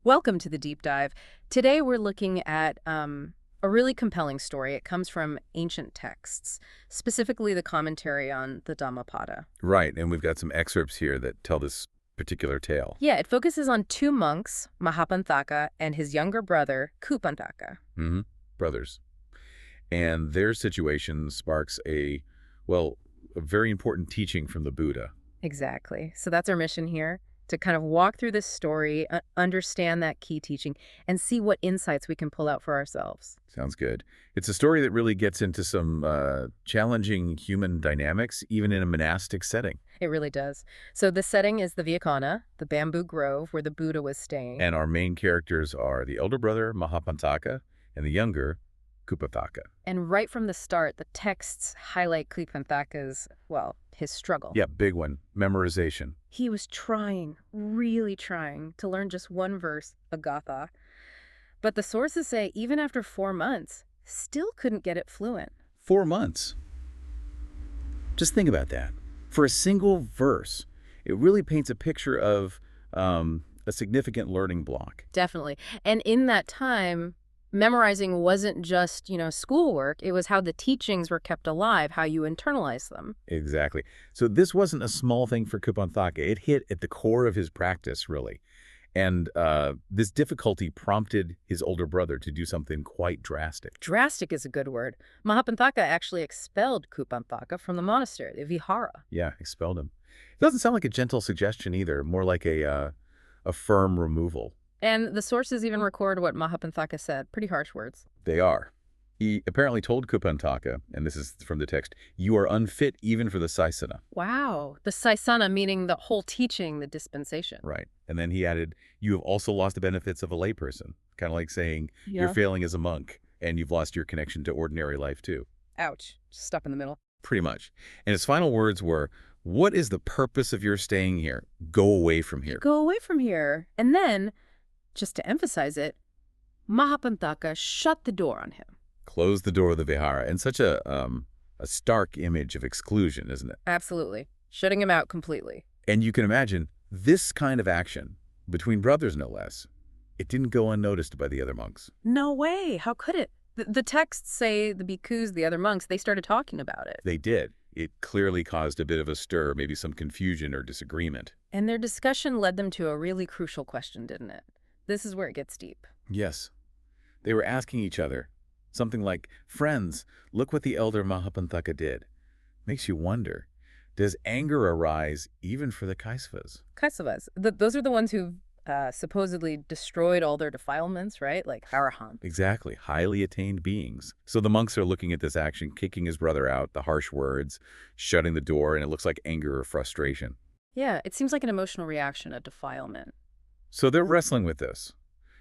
Welcome to the deep dive. Today we're looking at a really compelling story. It comes from ancient texts, specifically the commentary on the Dhammapada. Right, and we've got some excerpts here that tell this particular tale. Yeah, it focuses on two monks, Mahāpanthaka and his younger brother, Cūḻapanthaka. Mm-hmm. Brothers. And their situation sparks well, a very important teaching from the Buddha. Exactly. So that's our mission here, to kind of walk through this story, understand that key teaching, and see what insights we can pull out for ourselves. Sounds good. It's a story that really gets into some challenging human dynamics, even in a monastic setting. It really does. So the setting is the Vyakana, the bamboo grove where the Buddha was staying. And our main characters are the elder brother, Mahāpanthaka, and the younger, Cūḻapanthaka. And right from the start, the texts highlight Cūḻapanthaka's, well, his struggle. Yeah, big one. Memorization. He was trying, really trying, to learn just one verse, Agatha. But the sources say even after 4 months, still couldn't get it fluent. 4 months. Just think about that. For a single verse, it really paints a picture of a significant learning block. Definitely. And in that time, memorizing wasn't just, schoolwork. It was how the teachings were kept alive, how you internalize them. Exactly. So this wasn't a small thing for Cūḻapanthaka. It hit at the core of his practice, really. And this difficulty prompted his older brother to do something quite drastic. Drastic is a good word. Mahāpanthaka actually expelled Cūḻapanthaka from the monastery, the vihara. Yeah, expelled him. It doesn't sound like a gentle suggestion either, more like a firm removal. And the sources even record what Mahāpanthaka said. Pretty harsh words. They are. He apparently told Cūḻapanthaka, and this is from the text, "You are unfit even for the saisana." Wow. The saisana meaning the whole teaching, the dispensation. Right. And then he added, "You have also lost the benefits of a layperson." Kind of like saying, You're failing as a monk, and you've lost your connection to ordinary life too. Ouch. Stop in the middle. Pretty much. And his final words were, "What is the purpose of your staying here? Go away from here." Go away from here. And then, just to emphasize it, Mahāpanthaka shut the door on him. Close the door of the vihara. And such a stark image of exclusion, isn't it? Absolutely. Shutting him out completely. And you can imagine this kind of action, between brothers no less, it didn't go unnoticed by the other monks. No way. How could it? The texts say the bhikkhus, the other monks, they started talking about it. They did. It clearly caused a bit of a stir, maybe some confusion or disagreement. And their discussion led them to a really crucial question, didn't it? This is where it gets deep. Yes. They were asking each other something like, "Friends, look what the elder Mahāpanthaka did." Makes you wonder, does anger arise even for the Kaisavas? Kaisavas. Those are the ones who supposedly destroyed all their defilements, right? Like Arahant. Exactly. Highly attained beings. So the monks are looking at this action, kicking his brother out, the harsh words, shutting the door, and it looks like anger or frustration. Yeah, it seems like an emotional reaction, a defilement. So they're wrestling with this.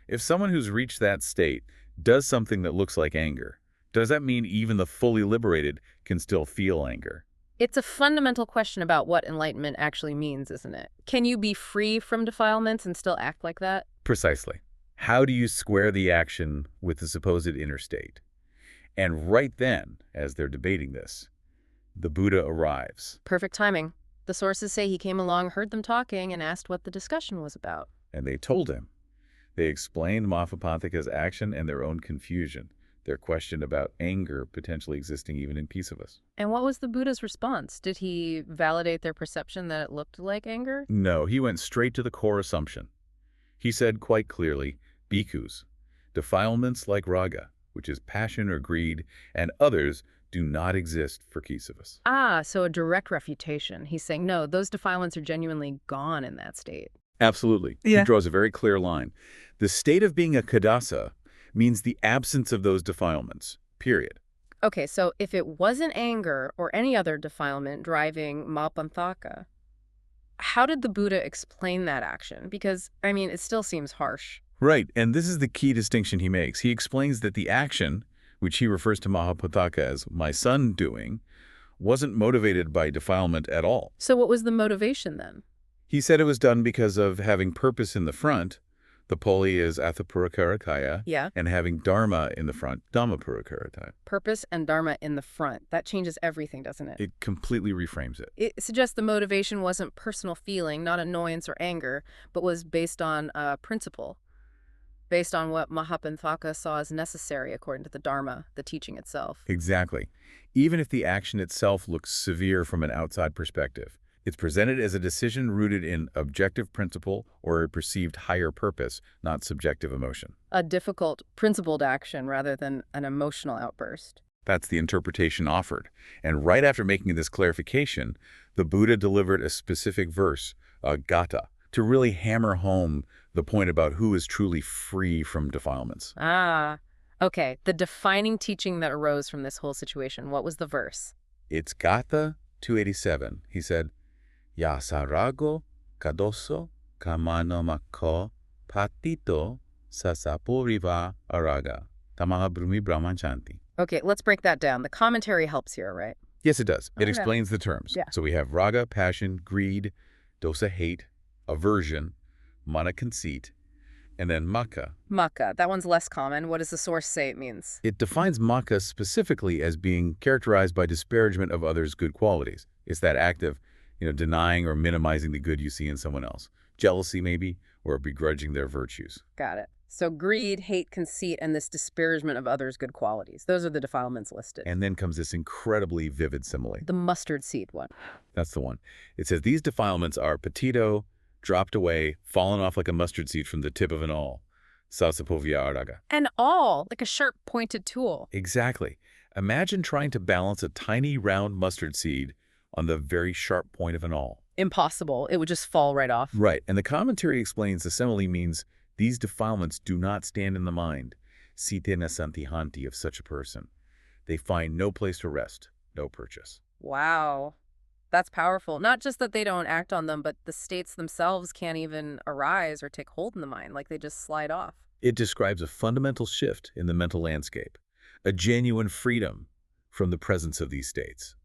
If someone who's reached that state does something that looks like anger, does that mean even the fully liberated can still feel anger? It's a fundamental question about what enlightenment actually means, isn't it? Can you be free from defilements and still act like that? Precisely. How do you square the action with the supposed inner state? And right then, as they're debating this, the Buddha arrives. Perfect timing. The sources say he came along, heard them talking, and asked what the discussion was about. And they told him. They explained Mahāpanthaka's action and their own confusion, their question about anger potentially existing even in Kaisavas. And what was the Buddha's response? Did he validate their perception that it looked like anger? No, he went straight to the core assumption. He said quite clearly, "Bhikkhus, defilements like raga, which is passion or greed, and others do not exist for Kaisavas." Ah, so a direct refutation. He's saying, no, those defilements are genuinely gone in that state. Absolutely. Yeah. He draws a very clear line. The state of being a kadasa means the absence of those defilements, period. Okay, so if it wasn't anger or any other defilement driving Mahāpanthaka, how did the Buddha explain that action? Because, it still seems harsh. Right, and this is the key distinction he makes. He explains that the action, which he refers to Mahāpanthaka as my son doing, wasn't motivated by defilement at all. So what was the motivation then? He said it was done because of having purpose in the front. The poli is Athapurakārakāya. Yeah. And having Dharma in the front, Dhammapurakārakāya. Purpose and Dharma in the front. That changes everything, doesn't it? It completely reframes it. It suggests the motivation wasn't personal feeling, not annoyance or anger, but was based on a principle. based on what Mahāpanthaka saw as necessary according to the Dharma, the teaching itself. Exactly. Even if the action itself looks severe from an outside perspective, it's presented as a decision rooted in objective principle or a perceived higher purpose, not subjective emotion. A difficult, principled action rather than an emotional outburst. That's the interpretation offered. And right after making this clarification, the Buddha delivered a specific verse, a gatha, to really hammer home the point about who is truly free from defilements. Ah, okay. The defining teaching that arose from this whole situation. What was the verse? It's Gatha 287. He said, Yasarago kadoso kamano mako patito sasapuriva araga tamaha brumi brahmanchanti. Okay, let's break that down. The commentary helps here, right? Yes, it does. It Okay. explains the terms. Yeah. So we have raga, passion, greed, dosa, hate, aversion, mana, conceit, and then maka. Maka. That one's less common. What does the source say it means? It defines maka specifically as being characterized by disparagement of others' good qualities. It's that act of, denying or minimizing the good you see in someone else. Jealousy, maybe, or begrudging their virtues. Got it. So greed, hate, conceit, and this disparagement of others' good qualities. Those are the defilements listed. And then comes this incredibly vivid simile. The mustard seed one. That's the one. It says these defilements are petito, dropped away, fallen off like a mustard seed from the tip of an awl. Sasapovya araga. And all, like a sharp pointed tool. Exactly. Imagine trying to balance a tiny round mustard seed on the very sharp point of an awl. Impossible. It would just fall right off. Right. And the commentary explains the simile means these defilements do not stand in the mind, sitena santihanti, of such a person. They find no place to rest, no purchase. Wow. That's powerful. Not just that they don't act on them, but the states themselves can't even arise or take hold in the mind, like they just slide off. It describes a fundamental shift in the mental landscape, a genuine freedom from the presence of these states.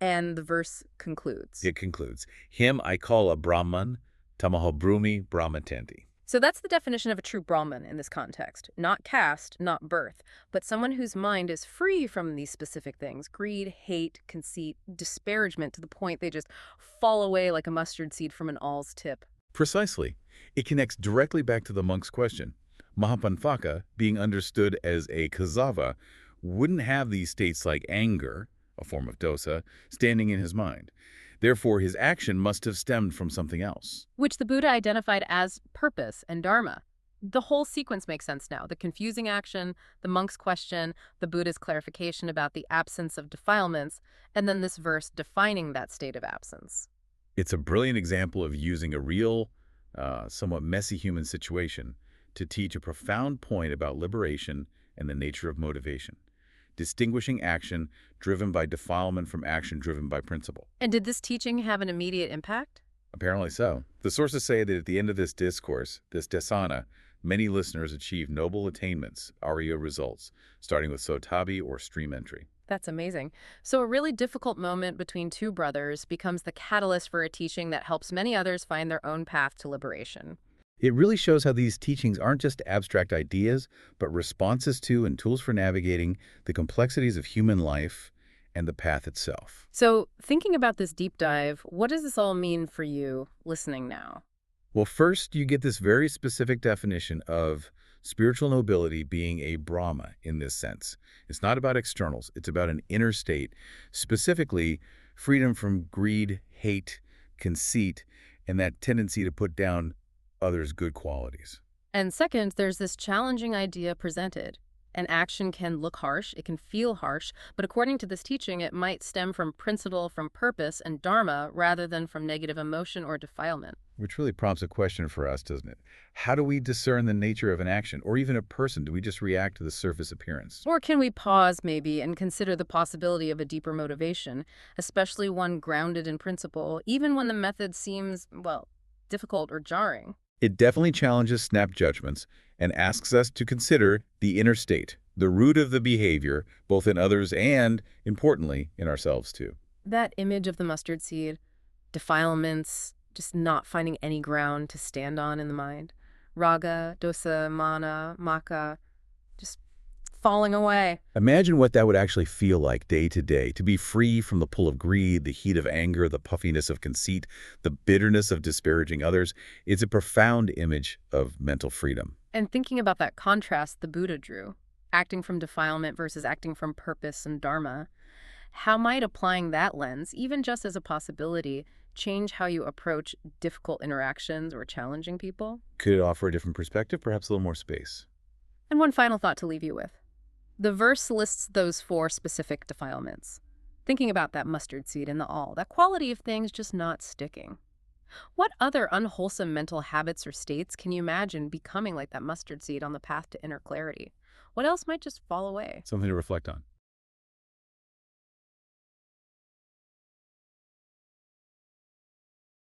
And the verse concludes. It concludes, him I call a Brahman, tamaha brumi brahmatanti. So that's the definition of a true Brahmin in this context. Not caste, not birth, but someone whose mind is free from these specific things. Greed, hate, conceit, disparagement to the point they just fall away like a mustard seed from an awl's tip. Precisely. It connects directly back to the monk's question. Mahāpanthaka, being understood as a Kasava, wouldn't have these states like anger, a form of dosa, standing in his mind. Therefore, his action must have stemmed from something else. Which the Buddha identified as purpose and Dharma. The whole sequence makes sense now. The confusing action, the monk's question, the Buddha's clarification about the absence of defilements, and then this verse defining that state of absence. It's a brilliant example of using a real, somewhat messy human situation to teach a profound point about liberation and the nature of motivation, distinguishing action driven by defilement from action driven by principle. And did this teaching have an immediate impact? Apparently so. The sources say that at the end of this discourse, this desana, many listeners achieved noble attainments, Arya results, starting with sotabi or stream entry. That's amazing. So a really difficult moment between two brothers becomes the catalyst for a teaching that helps many others find their own path to liberation. It really shows how these teachings aren't just abstract ideas, but responses to and tools for navigating the complexities of human life and the path itself. So thinking about this deep dive, what does this all mean for you listening now? Well, first, you get this very specific definition of spiritual nobility being a Brahma in this sense. It's not about externals. It's about an inner state, specifically freedom from greed, hate, conceit, and that tendency to put down others' good qualities. And second, there's this challenging idea presented. An action can look harsh, it can feel harsh, but according to this teaching, it might stem from principle, from purpose and dharma, rather than from negative emotion or defilement. Which really prompts a question for us, doesn't it? How do we discern the nature of an action, or even a person? Do we just react to the surface appearance? Or can we pause, maybe, and consider the possibility of a deeper motivation, especially one grounded in principle, even when the method seems, well, difficult or jarring? It definitely challenges snap judgments and asks us to consider the inner state, the root of the behavior, both in others and, importantly, in ourselves too. That image of the mustard seed, defilements, just not finding any ground to stand on in the mind. Raga, dosa, mana, maka, just falling away. Imagine what that would actually feel like day to day, to be free from the pull of greed, the heat of anger, the puffiness of conceit, the bitterness of disparaging others. It's a profound image of mental freedom. And thinking about that contrast the Buddha drew, acting from defilement versus acting from purpose and Dharma, how might applying that lens, even just as a possibility, change how you approach difficult interactions or challenging people? Could it offer a different perspective, perhaps a little more space? And one final thought to leave you with. The verse lists those 4 specific defilements. Thinking about that mustard seed in the all, that quality of things just not sticking. What other unwholesome mental habits or states can you imagine becoming like that mustard seed on the path to inner clarity? What else might just fall away? Something to reflect on.